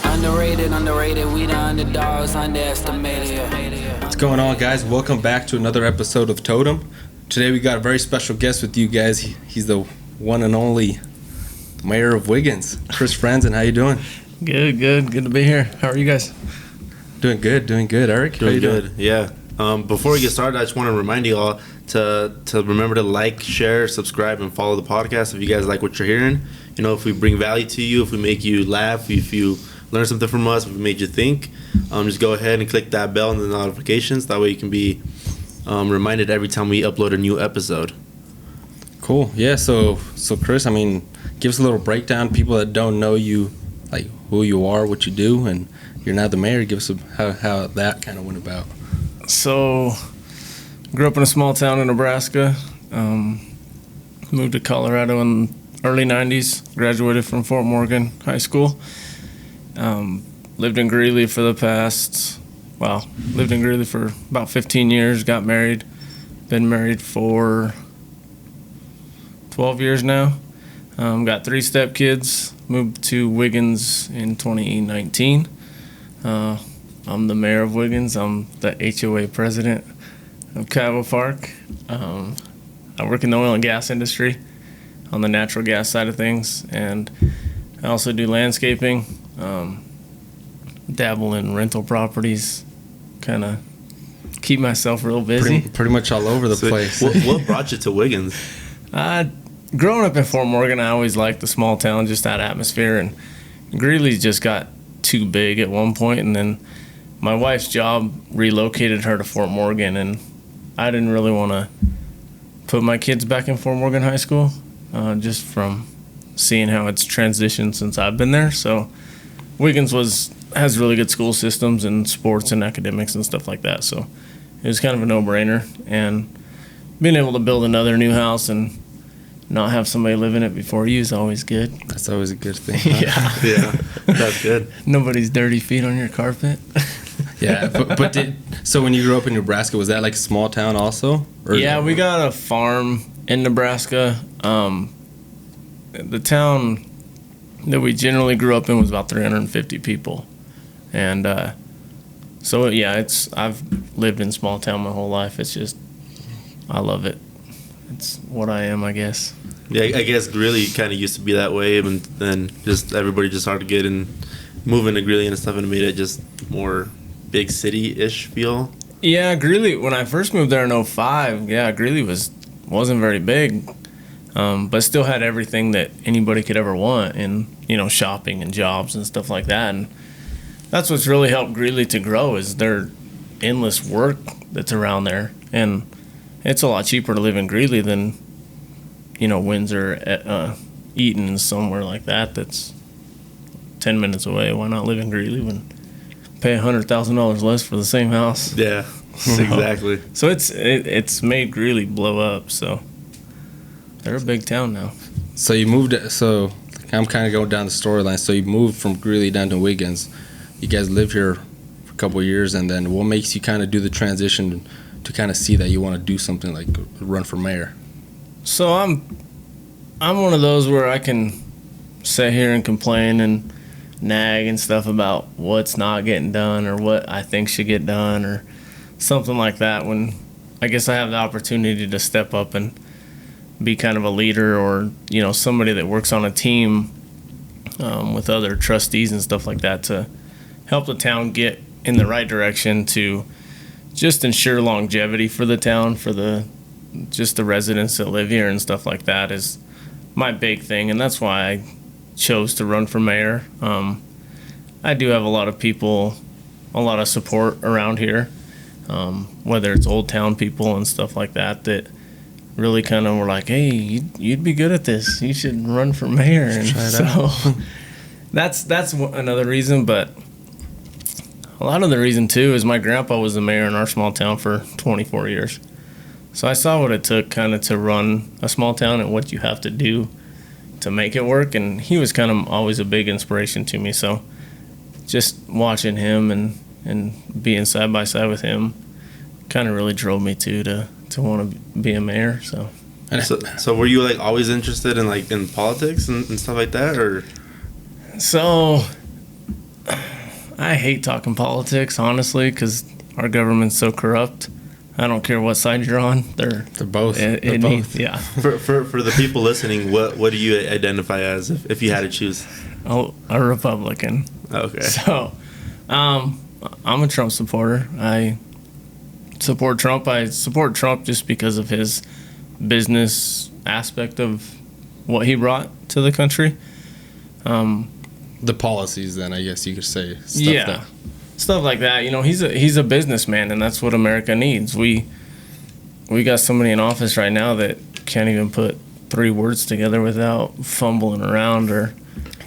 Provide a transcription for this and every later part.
Underrated, we the underdogs, underestimated. What's going on, guys? Welcome back to another episode of Totem. Today we got a very special guest with you guys. He's the one and only mayor of Wiggins, Chris Franzen. How you doing? Good to be here. How are you guys? Doing good. Erick, how you doing? Yeah. Before we get started, I just want to remind you all to remember to like, share, subscribe, and follow the podcast if you guys like what you're hearing. You know, if we bring value to you, if we make you laugh, if you learn something from us, if we made you think, just go ahead and click that bell and the notifications. That way you can be reminded every time we upload a new episode. Cool. Yeah, so Chris, give us a little breakdown. People that don't know you, like who you are, what you do, and you're now the mayor. Give us how that kind of went about. So, grew up in a small town in Nebraska. Moved to Colorado in early 90s. Graduated from Fort Morgan High School. Lived in Greeley for about 15 years. Got married. Been married for 12 years now. Got 3 stepkids. Moved to Wiggins in 2019. I'm the mayor of Wiggins. I'm the HOA president of Cattle Park. I work in the oil and gas industry on the natural gas side of things, and I also do landscaping, dabble in rental properties, kind of keep myself real busy. Pretty much all over the place. What brought you to Wiggins? Growing up in Fort Morgan, I always liked the small town, just that atmosphere, and Greeley just got too big at one point, and then my wife's job relocated her to Fort Morgan, and I didn't really want to put my kids back in Fort Morgan High School, just from seeing how it's transitioned since I've been there. So Wiggins has really good school systems and sports and academics and stuff like that, so it was kind of a no-brainer, and being able to build another new house and not have somebody live in it before you is always good. That's always a good thing. Huh? Yeah, that's good. Nobody's dirty feet on your carpet. Yeah, so when you grew up in Nebraska, was that like a small town also? Yeah, we got a farm in Nebraska. The town that we generally grew up in was about 350 people. And so, yeah, I've lived in small town my whole life. It's just, I love it. It's what I am, I guess. Yeah, I guess Greeley kind of used to be that way, and then just everybody just started getting moving to Greeley and stuff, and it made it just more big city-ish feel. Yeah, Greeley, when I first moved there in 2005, Greeley wasn't very big, but still had everything that anybody could ever want, and, shopping and jobs and stuff like that. And that's what's really helped Greeley to grow is their endless work that's around there. And it's a lot cheaper to live in Greeley than, Windsor, Eaton, and somewhere like that that's 10 minutes away. Why not live in Greeley when pay $100,000 less for the same house? Yeah, exactly. So it's made Greeley blow up. So they're a big town now. So you moved. So I'm kind of going down the storyline. So you moved from Greeley down to Wiggins. You guys lived here for a couple of years, and then what makes you kind of do the transition to kind of see that you want to do something like run for mayor? So I'm one of those where I can sit here and complain and nag and stuff about what's not getting done or what I think should get done or something like that, when I guess I have the opportunity to step up and be kind of a leader or somebody that works on a team with other trustees and stuff like that to help the town get in the right direction to just ensure longevity for the town, for the residents that live here and stuff like that is my big thing, and that's why I chose to run for mayor. I do have a lot of people, a lot of support around here, whether it's Old Town people and stuff like that really kind of were like, hey, you'd be good at this. You should run for mayor. And so that's another reason, but a lot of the reason, too, is my grandpa was the mayor in our small town for 24 years. So I saw what it took kind of to run a small town and what you have to do to make it work, and he was kind of always a big inspiration to me. So just watching him and being side by side with him kind of really drove me to want to be a mayor. So So were you like always interested in like in politics and stuff like that, or? So I hate talking politics, honestly, because our government's so corrupt. I don't care what side you're on. They're both. They're both. Yeah. For the people listening, what do you identify as if you had to choose? Oh, a Republican. Okay. So, I'm a Trump supporter. I support Trump. I support Trump just because of his business aspect of what he brought to the country. The policies, then, I guess you could say. Stuff like that. You know, he's a businessman, and that's what America needs. We got somebody in office right now that can't even put 3 words together without fumbling around or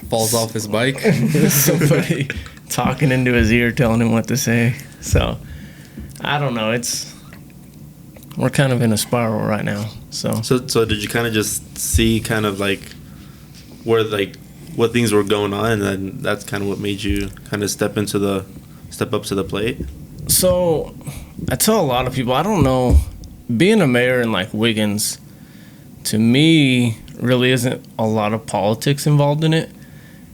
falls off his bike. Somebody talking into his ear, telling him what to say. So, I don't know. We're kind of in a spiral right now. So did you kind of just see kind of like where like what things were going on, and then that's kind of what made you kind of step up to the plate? So I tell a lot of people, I don't know, being a mayor in like Wiggins, to me, really isn't a lot of politics involved in it.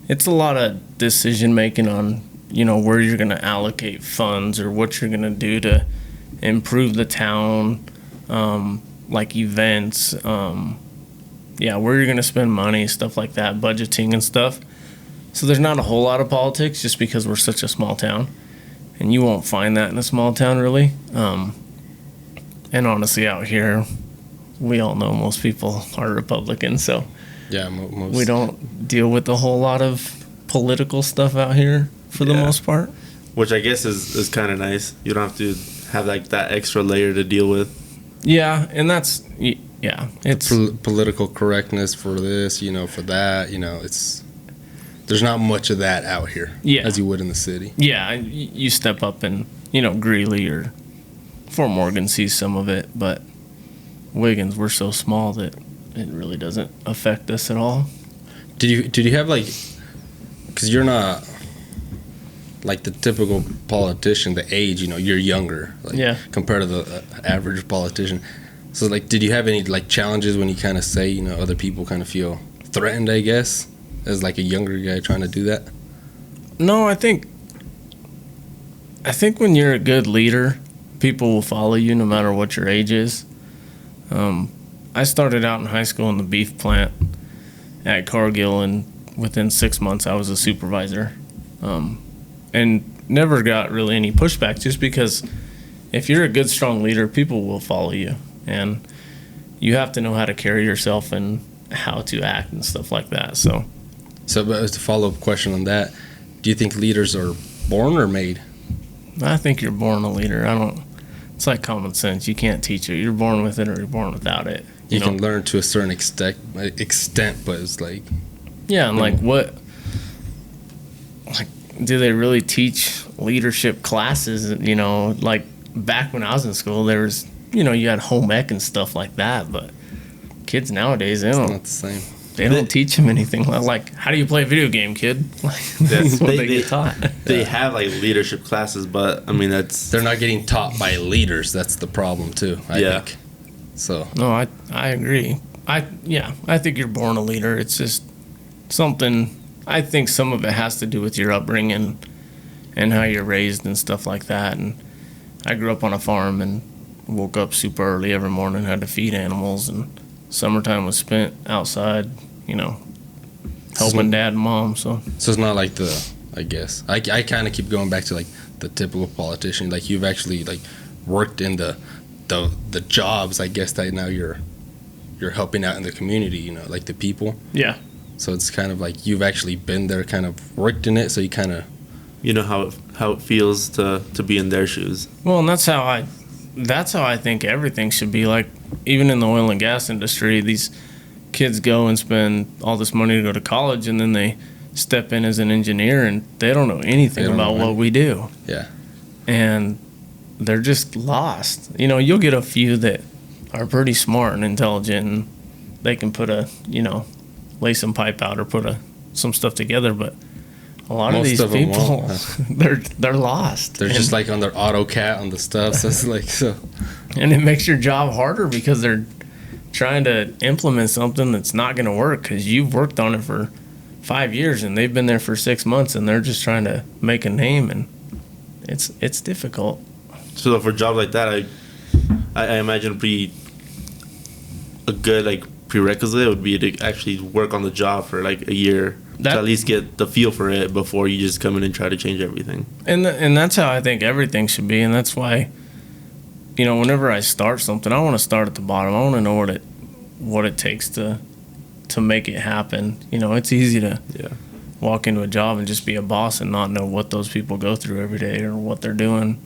It's a lot of decision making on, you know, where you're going to allocate funds or what you're going to do to improve the town, like events, where you're going to spend money, stuff like that, budgeting and stuff. So there's not a whole lot of politics just because we're such a small town. And you won't find that in a small town, really. And honestly, out here, we all know most people are Republicans, so yeah, we don't deal with a whole lot of political stuff out here for the most part. Which I guess is kind of nice. You don't have to have like that extra layer to deal with. Yeah, and that's it's political correctness for this, you know, for that, you know, there's not much of that out here as you would in the city. Yeah, you step up and, you know, Greeley or Fort Morgan sees some of it, but Wiggins, we're so small that it really doesn't affect us at all. Did you have like, because you're not like the typical politician, the age, you know, you're younger, like, compared to the average politician. So like, did you have any like challenges when you kind of say, you know, other people kind of feel threatened, I guess, as like a younger guy trying to do that? No, I think when you're a good leader, people will follow you no matter what your age is. I started out in high school in the beef plant at Cargill, and within 6 months I was a supervisor, and never got really any pushback, just because if you're a good, strong leader, people will follow you, and you have to know how to carry yourself and how to act and stuff like that. So but as a follow-up question on that, do you think leaders are born or made? I think you're born a leader. It's like common sense. You can't teach it. You're born with it or you're born without it. You can learn to a certain extent, but it's like... Yeah, and do they really teach leadership classes? You know, like back when I was in school, there was, you know, you had home ec and stuff like that, but kids nowadays, it's not the same. They don't teach them anything. Like, how do you play a video game, kid? That's what they get taught. They have like leadership classes, but I mean they're not getting taught by leaders. That's the problem too. I think. So no, I agree. I think you're born a leader. It's just something. I think some of it has to do with your upbringing and how you're raised and stuff like that. And I grew up on a farm and woke up super early every morning, had to feed animals, and summertime was spent outside, you know, helping dad and mom. So it's not like I guess I kind of keep going back to like the typical politician. Like you've actually like worked in the jobs, I guess, that now you're helping out in the community, you know, like the people. Yeah. So it's kind of like you've actually been there, kind of worked in it, so you kind of... You know how it feels to be in their shoes. Well, and that's how I think everything should be. Like, even in the oil and gas industry, these kids go and spend all this money to go to college, and then they step in as an engineer, and they don't know anything about what we do. Yeah. And they're just lost. You know, you'll get a few that are pretty smart and intelligent, and they can lay some pipe out or put some stuff together, but a lot of these people, they're lost. They're just like on their AutoCAD on the stuff, so it's like so. And it makes your job harder because they're trying to implement something that's not going to work because you've worked on it for 5 years and they've been there for 6 months and they're just trying to make a name, and it's difficult. So for jobs like that, I imagine it'd be a good like prerequisite would be to actually work on the job for like a year to at least get the feel for it before you just come in and try to change everything. And that's how I think everything should be, and that's why, whenever I start something, I want to start at the bottom. I want to know what it takes to make it happen. It's easy to walk into a job and just be a boss and not know what those people go through every day or what they're doing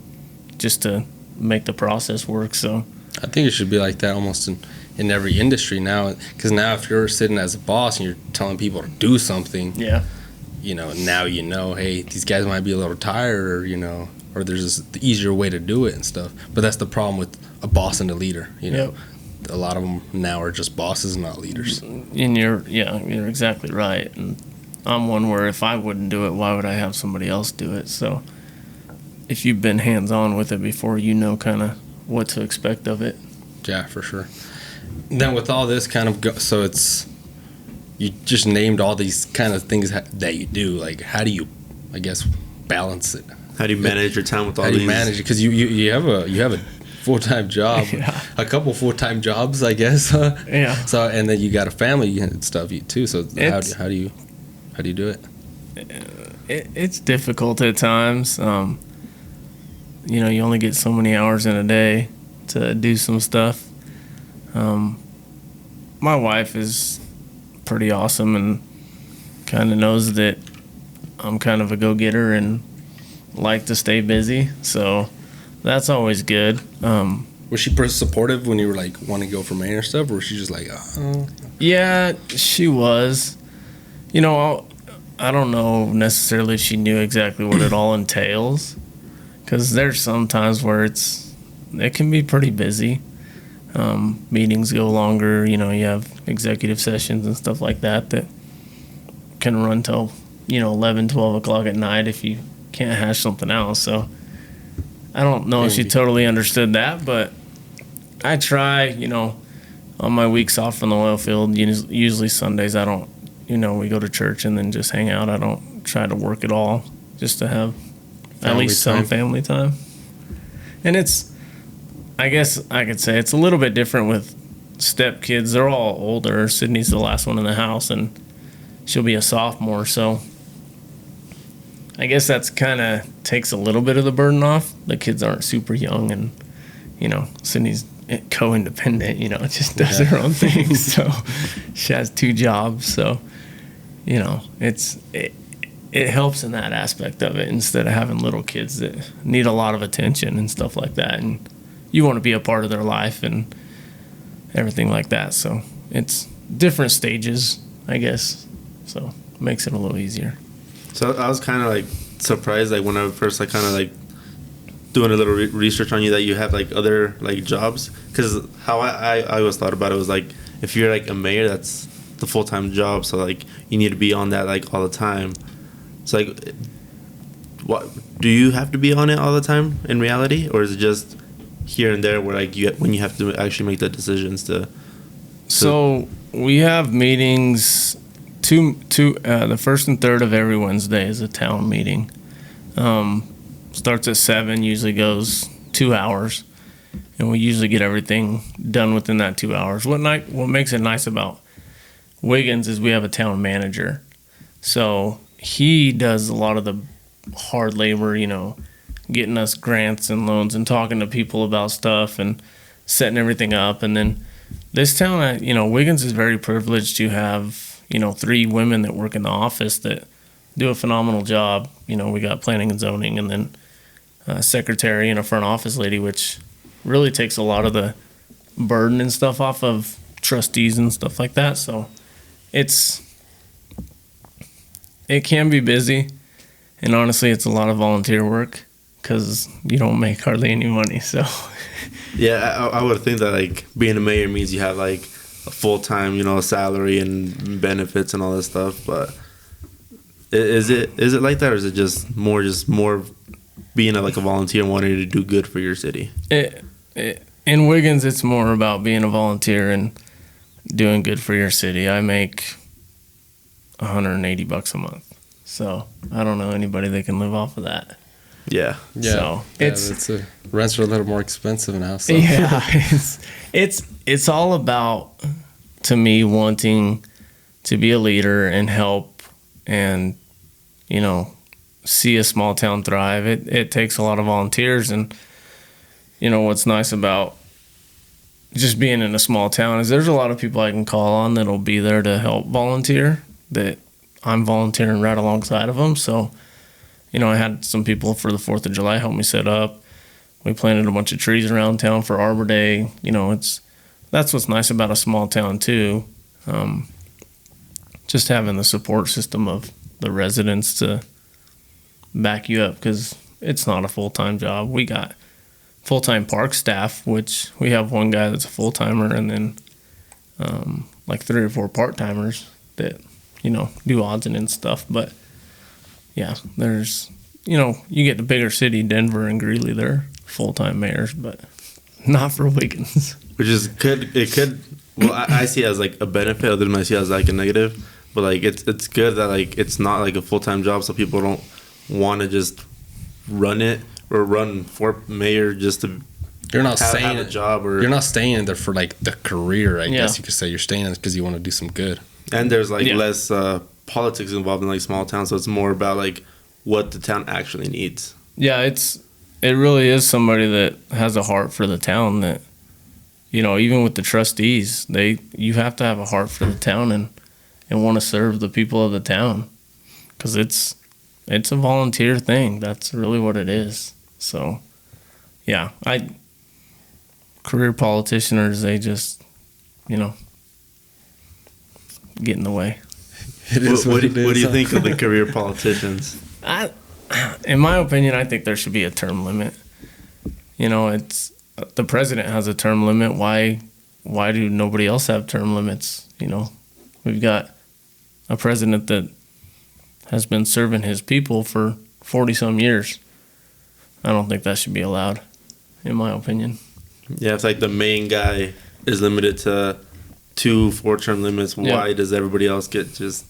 just to make the process work. So I think it should be like that almost in every industry now, because now if you're sitting as a boss and you're telling people to do something, now hey, these guys might be a little tired, or there's the easier way to do it and stuff. But that's the problem with a boss and a leader. A lot of them now are just bosses, not leaders. And you're exactly right. And I'm one where if I wouldn't do it, why would I have somebody else do it? So if you've been hands-on with it before, kind of what to expect of it. Yeah, for sure. Then with all this kind of so it's, you just named all these kind of things that you do. Like, how do you, I guess, balance it? How do you manage your time with all these? How do you manage it? Because you have a full-time job, a couple full-time jobs, I guess. Yeah. So, and then you got a family and stuff too. So how do you do it? It's difficult at times. You only get so many hours in a day to do some stuff. My wife is pretty awesome and kind of knows that I'm kind of a go-getter and like to stay busy, so that's always good. Was she pretty supportive when you were like wanting to go for Maine or stuff, or was she just like, oh? Yeah, she was. I don't know necessarily if she knew exactly what it all entails, because there's some times where it can be pretty busy. Meetings go longer, you have executive sessions and stuff like that can run till 11, 12 o'clock at night if you can't hash something out. So I don't know if she totally understood that, but I try, on my weeks off from the oil field, usually Sundays I don't, we go to church and then just hang out. I don't try to work at all, just to have at least some family time. And I guess I could say it's a little bit different with step kids. They're all older. Sydney's the last one in the house, and she'll be a sophomore. So I guess that's kind of takes a little bit of the burden off. The kids aren't super young, and Sydney's co-independent. Just does her own thing. So she has 2 jobs. So it helps in that aspect of it instead of having little kids that need a lot of attention and stuff like that. And you want to be a part of their life and everything like that. So it's different stages, I guess. So it makes it a little easier. So I was kind of like surprised, like when I first kind of like doing a little research on you, that you have like other like jobs. Because how I always thought about it was like, if you're like a mayor, that's the full-time job. So like you need to be on that like all the time. So like, what do you have to be on it all the time in reality, or is it just here and there where like when you have to actually make the decisions to? So we have meetings. The first and third of every Wednesday is a town meeting. Starts at 7, usually goes 2 hours, and we usually get everything done within that 2 hours. What makes it nice about Wiggins is we have a town manager, so he does a lot of the hard labor, getting us grants and loans and talking to people about stuff and setting everything up. And then this town, Wiggins is very privileged to have 3 women that work in the office that do a phenomenal job. We got planning and zoning, and then a secretary and a front office lady, which really takes a lot of the burden and stuff off of trustees and stuff like that. So it can be busy, and honestly, it's a lot of volunteer work because you don't make hardly any money. So yeah, I would think that like being a mayor means you have like a full-time, salary and benefits and all this stuff. But is it like that, or is it just more being like a volunteer and wanting to do good for your city? In Wiggins, it's more about being a volunteer and doing good for your city. I make $180 a month. So I don't know anybody that can live off of that. Yeah. So rents are a little more expensive now. So. Yeah, it's all about, to me, wanting to be a leader and help and, you know, see a small town thrive. It takes a lot of volunteers, and, you know, what's nice about just being in a small town is there's a lot of people I can call on that'll be there to help volunteer, that I'm volunteering right alongside of them. So, you know, I had some people for the 4th of July help me set up. We planted a bunch of trees around town for Arbor Day. You know, that's what's nice about a small town too. Just having the support system of the residents to back you up, because it's not a full-time job. We got full-time park staff, which we have one guy that's a full-timer, and then like 3 or 4 part-timers that, you know, do odds and ends stuff. But yeah, there's, you know, you get the bigger city, Denver and Greeley, they're full-time mayors, but not for Wiggins. Which is well, I see it as like a benefit, other than I see it as like a negative. But like it's good that like it's not like a full-time job, so people don't want to just run it or run for mayor just to you're not have a job, or you're not staying in there for like the career. I guess you could say you're staying in because you want to do some good. And there's like less politics involved in like small towns, so it's more about like what the town actually needs. Yeah, it really is somebody that has a heart for the town. That, you know, even with the trustees, you have to have a heart for the town and want to serve the people of the town, because it's a volunteer thing. That's really what it is. So, yeah, career politicians, they just, you know, get in the way. What do you think of the career politicians? In my opinion, I think there should be a term limit. You know, the president has a term limit. Why do nobody else have term limits? You know, we've got a president that has been serving his people for 40-some years. I don't think that should be allowed, in my opinion. Yeah, it's like the main guy is limited to 2 4-term limits. Why does everybody else get just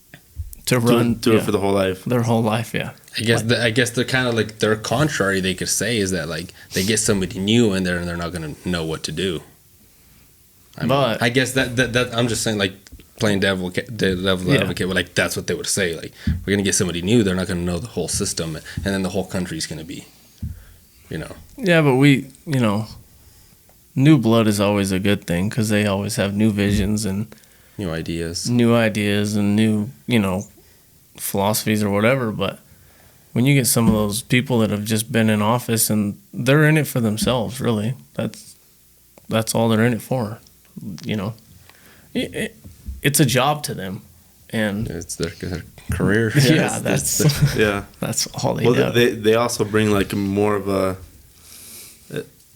to run do it for the whole life? Their whole life, yeah. I guess they're kind of like their contrary. They could say is that like they get somebody new in there and they're not going to know what to do. I guess that I'm just saying, like, playing devil's advocate, but like that's what they would say. Like, we're gonna get somebody new, they're not gonna know the whole system, and then the whole country's gonna be, you know. Yeah, but new blood is always a good thing, because they always have new visions and new ideas and new, you know, philosophies or whatever. But when you get some of those people that have just been in office and they're in it for themselves, really, that's all they're in it for, you know. It's a job to them, and it's their career. Yeah, that's all they do. They also bring like more of a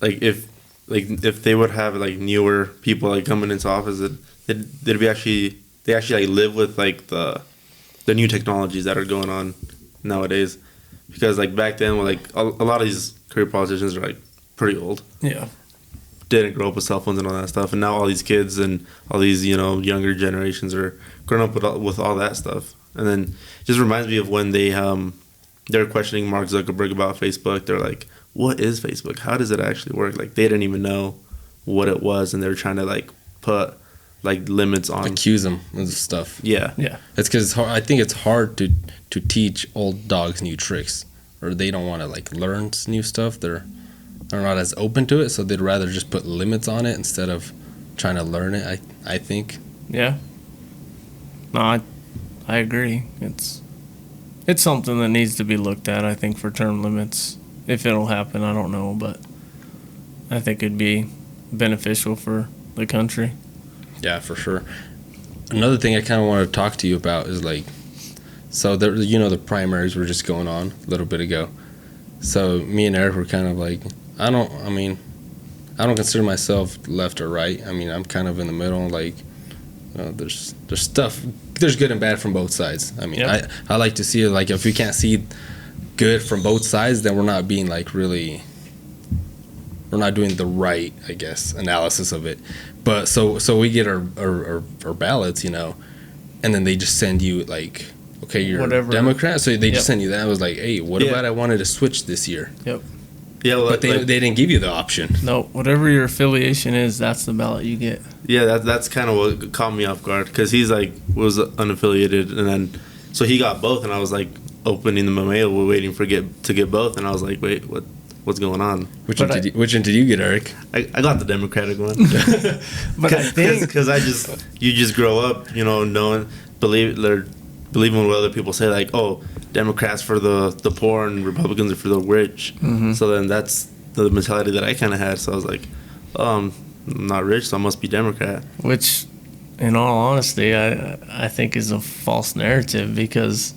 if they would have like newer people like coming into office, they'd be actually like live with like the new technologies that are going on nowadays, because like back then, like a lot of these career politicians are like pretty old. Yeah. Didn't grow up with cell phones and all that stuff, and now all these kids and all these, you know, younger generations are growing up with all that stuff. And then it just reminds me of when they're questioning Mark Zuckerberg about Facebook. They're like, what is Facebook? How does it actually work? Like, they didn't even know what it was, and they were trying to like put like limits on, accuse them of stuff. Yeah. It's because I think it's hard to teach old dogs new tricks, or they don't want to like learn new stuff. They're not as open to it, so they'd rather just put limits on it instead of trying to learn it. I think. Yeah. No, I agree. It's something that needs to be looked at, I think, for term limits. If it'll happen, I don't know, but I think it'd be beneficial for the country. Yeah, for sure. Another thing I kind of want to talk to you about is like, so there, you know, the primaries were just going on a little bit ago. So me and Erick were kind of like, I don't consider myself left or right. I mean, I'm kind of in the middle. Like, you know, there's stuff, there's good and bad from both sides. I mean, I like to see it, like, if we can't see good from both sides, then we're not being like really we're not doing the right, I guess, analysis of it. But so we get our ballots, and then they just send you like, okay, you're Whatever. a Democrat, so they Yep. just send you that. I was like, hey, what about I wanted to switch this year? Yep. Yeah, well, But they didn't give you the option. No, whatever your affiliation is, that's the ballot you get. Yeah, that's kind of what caught me off guard, because he's like was unaffiliated, and then so he got both, and I was like opening the mail, we're waiting to get both, and I was like, wait, what's going on? Which one did you get, Eric? I got the Democratic one, But I think because you just grow up, knowing believing what other people say, like, oh, Democrats for the poor and Republicans are for the rich. Mm-hmm. So then that's the mentality that I kind of had. So I was like, oh, I'm not rich, so I must be Democrat. which, in all honesty, I think is a false narrative, because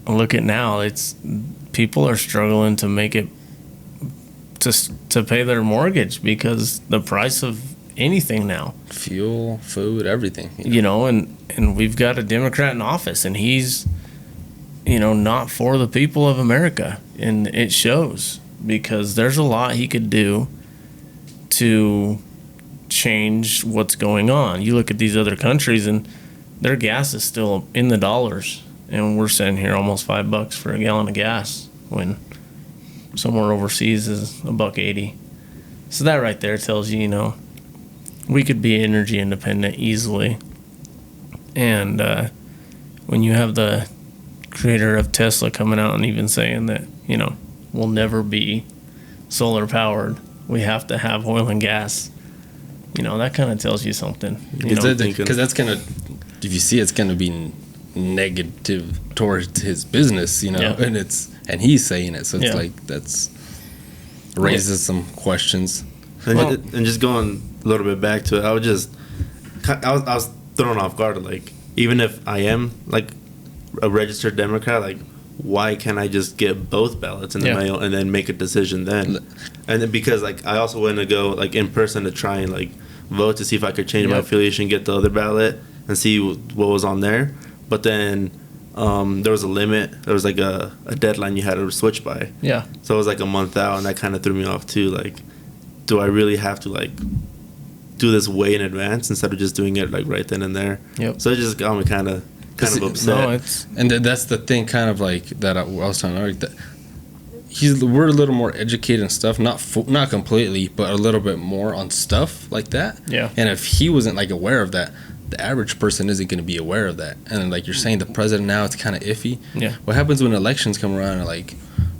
look at now, it's people are struggling to make it to pay their mortgage because the price of anything now, Fuel, food, everything. and we've got a Democrat in office, and he's not for the people of America, and it shows, because there's a lot he could do to change what's going on. You look at these other countries, and their gas is still in the dollars, and we're sitting here almost $5 for a gallon of gas, when somewhere overseas is $1.80. So that right there tells you, we could be energy independent easily. And when you have the creator of Tesla coming out and even saying that, we'll never be solar powered, we have to have oil and gas, that kind of tells you something. Because that's going to, if you see, it's going to be negative towards his business, Yeah. and he's saying it, so it's Yeah. like that's raises some questions. And just going a little bit back to it, I was thrown off guard. Like, even if I am like a registered Democrat, like, why can't I just get both ballots in the mail and then make a decision then? And then, because like I also went to go like in person to try and like vote to see if I could change my affiliation, get the other ballot, and see what was on there. But then there was a limit. There was like a deadline you had to switch by. Yeah. So it was like a month out, and that kind of threw me off too. Like, do I really have to like do this way in advance instead of just doing it like right then and there? Yep. So it just got me kind of upset. No, it's And that's the thing, kind of like that I was telling Eric, that we're a little more educated and stuff, not completely, but a little bit more on stuff like that. Yeah. And if he wasn't like aware of that, the average person isn't going to be aware of that. And like you're saying, the president now, it's kind of iffy. Yeah. What happens when elections come around? And like,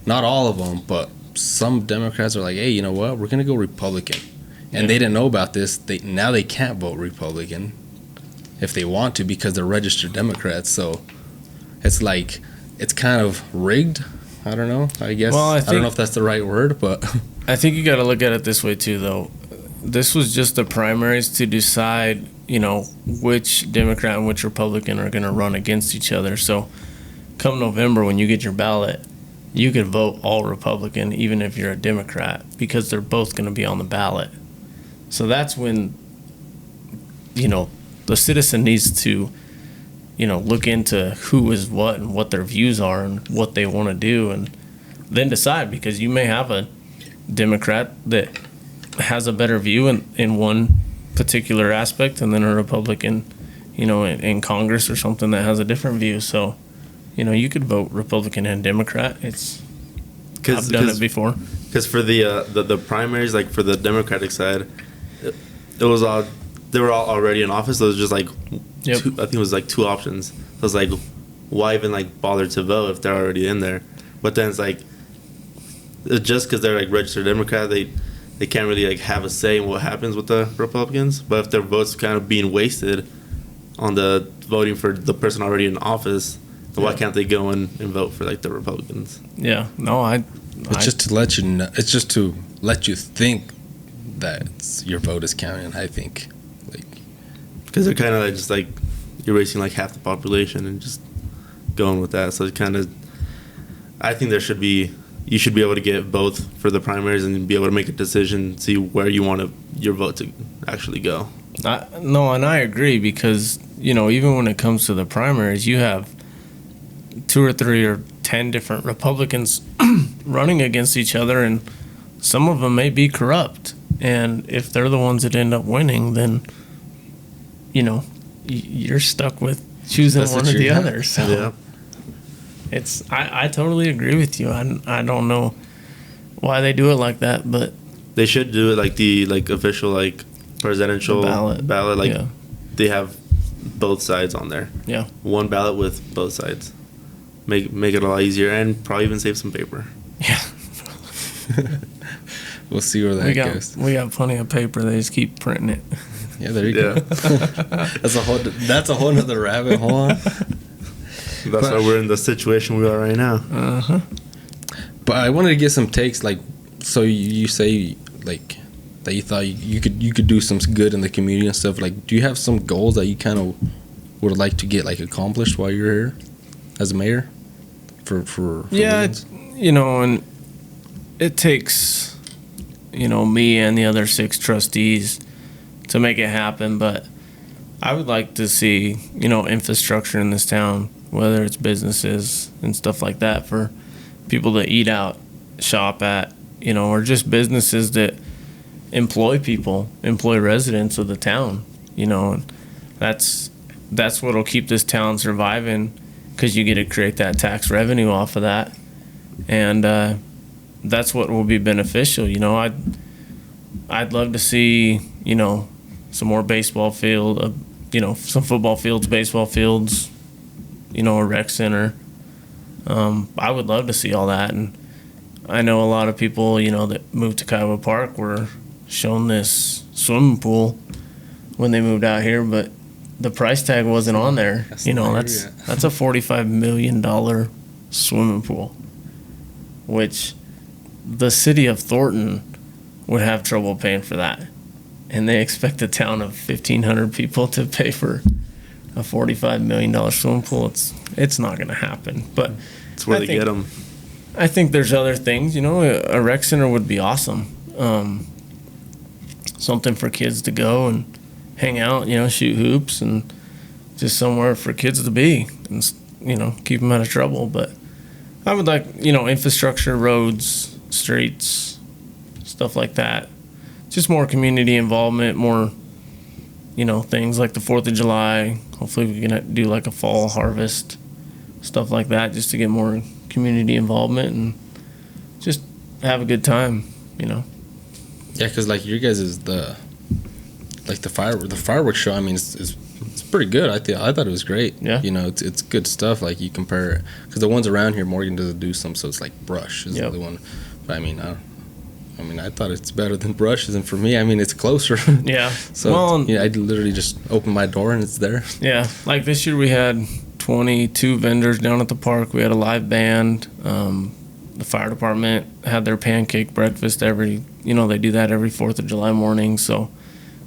not all of them, but some Democrats are like, hey, you know what? We're going to go Republican. And they didn't know about this. Now they can't vote Republican if they want to, because they're registered Democrats. So it's like, it's kind of rigged. I don't know, I guess. Well, I don't know if that's the right word, but I think you got to look at it this way too, though. This was just the primaries to decide, which Democrat and which Republican are going to run against each other. So come November, when you get your ballot, you could vote all Republican, even if you're a Democrat, because they're both going to be on the ballot. So that's when, the citizen needs to, look into who is what and what their views are and what they want to do, and then decide, because you may have a Democrat that has a better view in one particular aspect, and then a Republican, in Congress or something that has a different view. So, you could vote Republican and Democrat. I've done it before. Because for the primaries, like for the Democratic side, it was all, they were all already in office. So it was just like, I think it was like two options. So it was like, why even like bother to vote if they're already in there? But then it's like, just because they're like registered Democrat, they can't really like have a say in what happens with the Republicans. But if their votes kind of being wasted on the voting for the person already in office, then why can't they go in and vote for like the Republicans? Yeah, no, it's just to let you know. It's just to let you think that your vote is counting. I think, because they're kind of like just like erasing like half the population and just going with that. So it kind of, I think you should be able to get both for the primaries and be able to make a decision, see where you want your vote to actually go. No, and I agree, because even when it comes to the primaries, you have 2 or 3 or 10 different Republicans running against each other, and some of them may be corrupt. And if they're the ones that end up winning, then, you know, you're stuck with choosing one or the other. So Yeah. I totally agree with you. I don't know why they do it like that, but They should do it like the official presidential The ballot. Like Yeah. they have both sides on there. Yeah. One ballot with both sides. Make it a lot easier and probably even save some paper. Yeah. We'll see where that goes. We got plenty of paper. They just keep printing it. Yeah, there you Yeah. go. That's a whole nother rabbit hole. That's why we're in the situation we are right now. Uh-huh. But I wanted to get some takes. So you say that you thought you could do some good in the community and stuff. Do you have some goals that you kind of would like to get accomplished while you're here as a mayor? For Yeah, Wiggins? and it takes, me and the other 6 trustees to make it happen. But I would like to see, infrastructure in this town, whether it's businesses and stuff like that for people to eat out, shop at, or just businesses that employ residents of the town, and that's what'll keep this town surviving, because you get to create that tax revenue off of that, and that's what will be beneficial. I'd love to see some more baseball field, some football fields, baseball fields, a rec center. I would love to see all that, and I know a lot of people that moved to Kiowa Park were shown this swimming pool when they moved out here, but the price tag wasn't on there. That's a $45 million swimming pool, which the city of Thornton would have trouble paying for that. And they expect a town of 1,500 people to pay for a $45 million swimming pool. It's not going to happen. But It's where they get them. I think there's other things. A rec center would be awesome. Something for kids to go and hang out, shoot hoops, and just somewhere for kids to be and, keep them out of trouble. But I would like, infrastructure, roads, streets, stuff like that. Just more community involvement, more, things like the 4th of July. Hopefully we can do a fall harvest, stuff like that, just to get more community involvement and just have a good time, Yeah, because your guys is the fireworks show. I mean, it's pretty good. I thought it was great. Yeah. It's good stuff. You compare it, because the ones around here, Morgan doesn't do some, so it's Brush is Yep. the one. But I thought it's better than Brush, and for me, it's closer. Yeah. So I literally just open my door and it's there. Yeah, this year we had 22 vendors down at the park. We had a live band. The fire department had their pancake breakfast they do that every 4th of July morning. So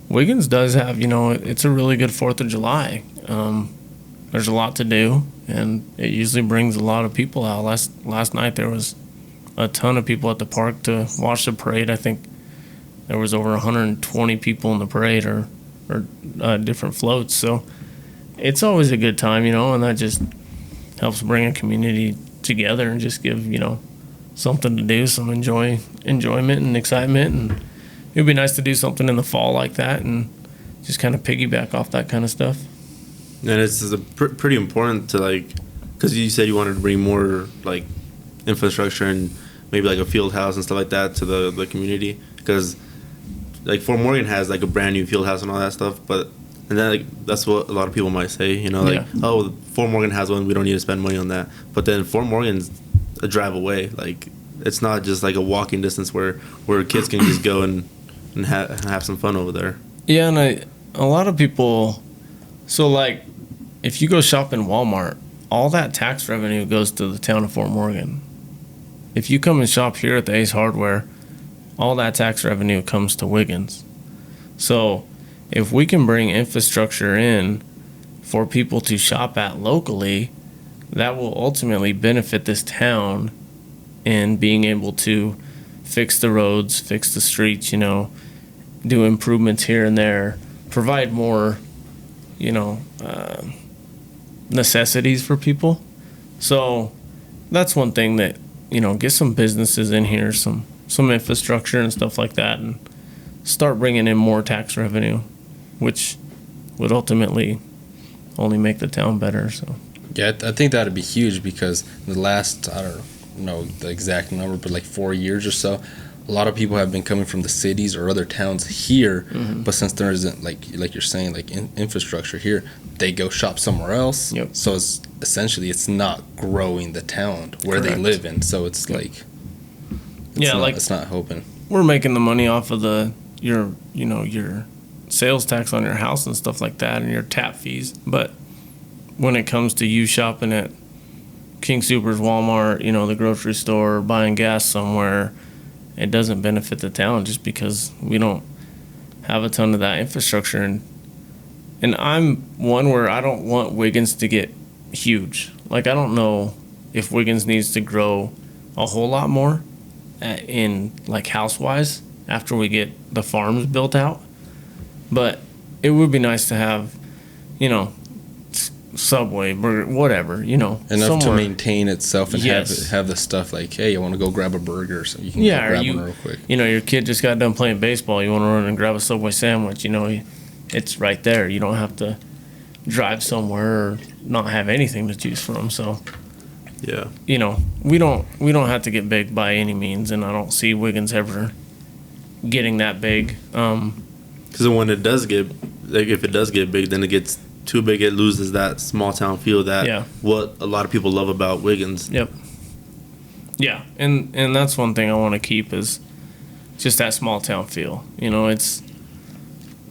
Wiggins does have, it's a really good 4th of July. There's a lot to do, and it usually brings a lot of people out. Last night there was a ton of people at the park to watch the parade. I think there was over 120 people in the parade or different floats. So it's always a good time, and that just helps bring a community together and just give, something to do, some enjoyment and excitement. And it would be nice to do something in the fall like that and just kind of piggyback off that kind of stuff. And it's pretty important to because you said you wanted to bring more infrastructure and maybe a field house and stuff like that to the community, because Fort Morgan has a brand new field house and all that stuff, and then that's what a lot of people might say, Yeah. oh, Fort Morgan has one, we don't need to spend money on that. But then Fort Morgan's a drive away. It's not just a walking distance where kids can just go and have some fun over there. Yeah, and a lot of people, so if you go shop in Walmart, all that tax revenue goes to the town of Fort Morgan. If you come and shop here at the Ace Hardware, all that tax revenue comes to Wiggins. So if we can bring infrastructure in for people to shop at locally, that will ultimately benefit this town in being able to fix the roads, fix the streets, do improvements here and there, provide more, necessities for people. So that's one thing that, get some businesses in here, some some infrastructure and stuff like that, and start bringing in more tax revenue, which would ultimately only make the town better. So Yeah, I think that'd be huge because the last, I don't know the exact number, but like 4 years or so, a lot of people have been coming from the cities or other towns here, but since there isn't, like you're saying, like infrastructure here, they go shop somewhere else. Yep. So it's essentially, it's not growing the town where they Correct. live in. So it's like, it's not hoping. we're making the money off of your sales tax on your house and stuff like that, and your tap fees. But when it comes to you shopping at King Soopers, Walmart, the grocery store, buying gas somewhere, it doesn't benefit the town just because we don't have a ton of that infrastructure. And I'm one where I don't want Wiggins to get huge. Like, I don't know if Wiggins needs to grow a whole lot more in like house-wise after we get the farms built out. But it would be nice to have, Subway, burger, whatever, Enough somewhere to maintain itself and Yes. have the stuff like, hey, you want to go grab a burger, so you can Yeah, go or grab you, one real quick. your kid just got done playing baseball. You want to run and grab a Subway sandwich. It's right there. You don't have to drive somewhere or not have anything to choose from. So, Yeah. we don't have to get big by any means, and I don't see Wiggins ever getting that big. Because when it does get, like, if it does get big, then it gets too big. It loses that small town feel that Yeah. what a lot of people love about Wiggins. Yep. Yeah, and that's one thing I want to keep is just that small town feel. It's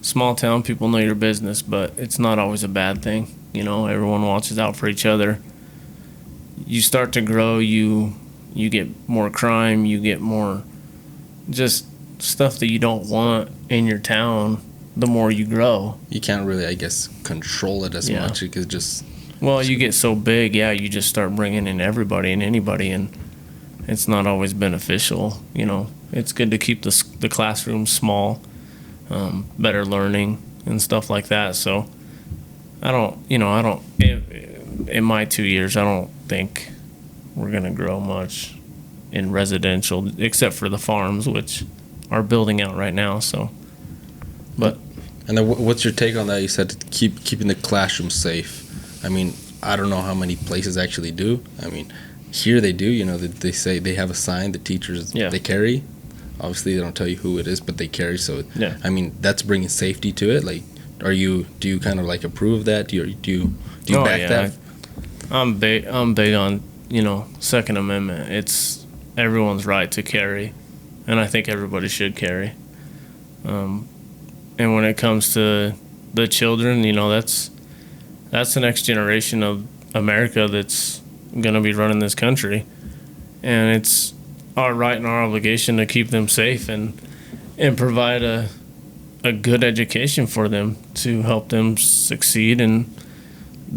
small town, people know your business, but it's not always a bad thing. Everyone watches out for each other. You start to grow, you get more crime, you get more just stuff that you don't want in your town the more you grow. You can't really, I guess, control it as Yeah. much. You could just, Well, you get so big, you just start bringing in everybody and anybody, and it's not always beneficial. It's good to keep the classroom small, better learning and stuff like that. So in my 2 years, I don't think we're going to grow much in residential, except for the farms, which are building out right now. So, but and then what's your take on that? You said to keeping the classroom safe. I mean, I don't know how many places actually do. I mean, here they do. They say they have a sign the teachers they carry. Obviously, they don't tell you who it is, but they carry. So, I mean, that's bringing safety to it. Like, do you kind of like approve of that? Do you back that? I'm big on Second Amendment. It's everyone's right to carry, and I think everybody should carry. And when it comes to the children, that's the next generation of America that's going to be running this country, and it's our right and our obligation to keep them safe and provide a good education for them to help them succeed and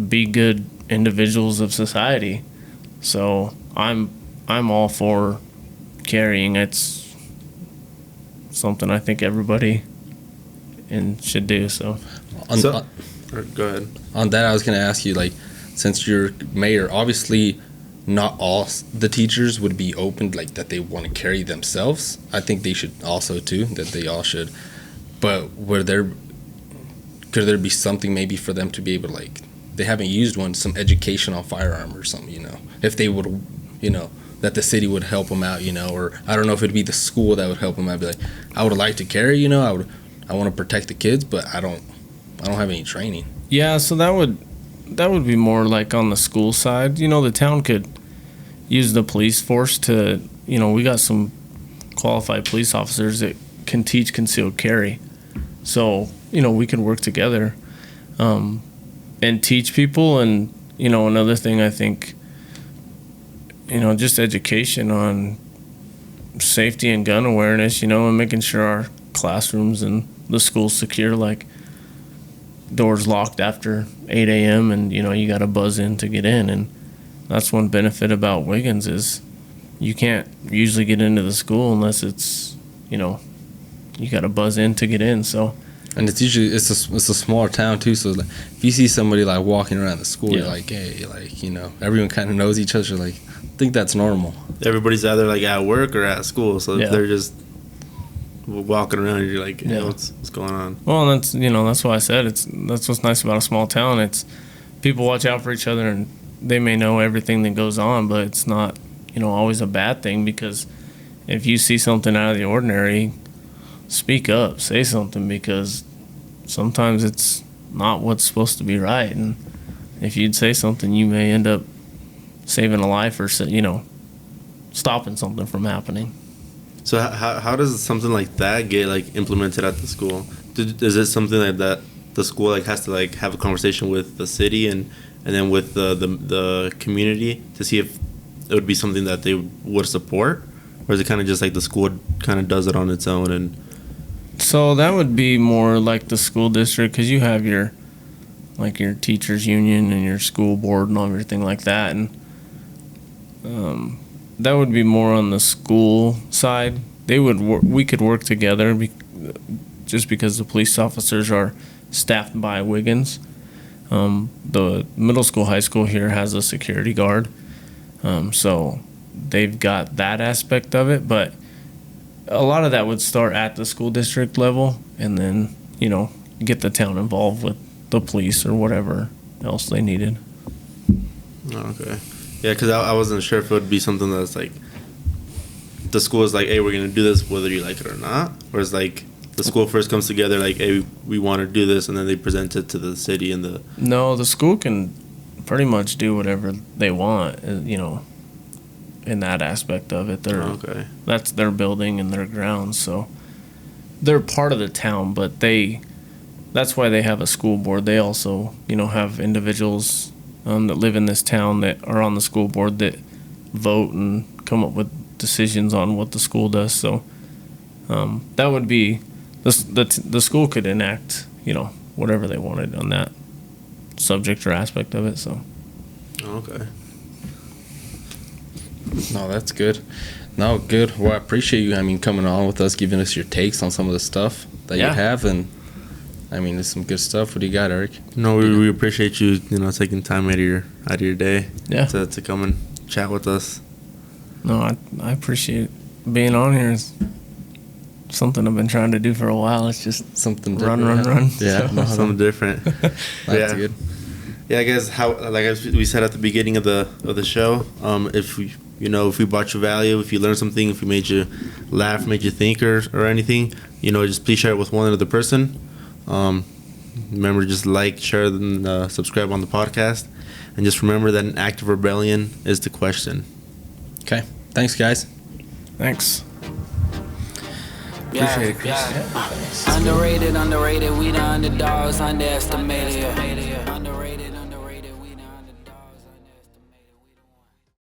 be good individuals of society. So I'm all for carrying. It's something I think everybody should do. So Go ahead. On that, I was going to ask you, like, since you're mayor, obviously not all the teachers would be open, like, that they want to carry themselves. I think they should also, too, that they all should. But could there be something maybe for them to be able to, like, they haven't used one, some education on firearm or something, if they would, that the city would help them out, or I don't know if it'd be the school that would help them out. Be like, I would like to carry, I want to protect the kids, but I don't have any training. Yeah, so that would be more like on the school side. The town could use the police force to, we got some qualified police officers that can teach concealed carry. So, we could work together and teach people. And, another thing I think, just education on safety and gun awareness, and making sure our classrooms and the school's secure, like doors locked after 8 a.m. and, you got to buzz in to get in. And that's one benefit about Wiggins is you can't usually get into the school unless it's, you got to buzz in to get in. So And it's usually it's a smaller town too. So like, if you see somebody like walking around the school, you're like, hey, like, you know, everyone kind of knows each other. So like, I think that's normal. Everybody's either like at work or at school, so if they're just walking around, you're like, hey, what's going on? Well, that's, you know, that's why I said that's what's nice about a small town. It's people watch out for each other, and they may know everything that goes on, but it's not, you know, always a bad thing, because if you see something out of the ordinary, speak up, say something, because sometimes it's not what's supposed to be right, and if you'd say something, you may end up saving a life or, you know, stopping something from happening. So how does something like that get like implemented at the school? Is it something like that the school like has to like have a conversation with the city and then with the community to see if it would be something that they would support, or is it kind of just like the school kind of does it on its own? And so that would be more like the school district, because you have your teachers union and your school board and everything like that, and that would be more on the school side. We could work together just because the police officers are staffed by Wiggins. The middle school, high school here has a security guard, so they've got that aspect of it, but a lot of that would start at the school district level, and then, you know, get the town involved with the police or whatever else they needed. Okay. Yeah, because I wasn't sure if it would be something that's like the school is like, hey, we're going to do this whether you like it or not, or it's like the school first comes together like, hey, we want to do this, and then they present it to the city and the... No, the school can pretty much do whatever they want, you know, in that aspect of it. That's their building and their grounds, so they're part of the town, but that's why they have a school board. They also, you know, have individuals that live in this town that are on the school board that vote and come up with decisions on what the school does. So that would be the school could enact, you know, whatever they wanted on that subject or aspect of it. So okay. No, that's good. No, good. Well, I appreciate you, I mean, coming on with us, giving us your takes on some of the stuff that you have, and I mean, it's some good stuff. What do you got, Eric? No, we appreciate you, you know, taking time out of your day to come and chat with us. No, I appreciate being on here. It's something I've been trying to do for a while. It's just something run. Yeah, So. something different. That's good. Yeah, I guess like we said at the beginning of the show, if we brought you value, if you learned something, if we made you laugh, made you think, or anything, you know, just please share it with one other person. Remember to just like, share, and subscribe on the podcast, and just remember that an act of rebellion is to question. Okay, thanks, guys. Thanks. Yeah, Appreciate it, Chris. Underrated, we the underdogs, underestimated.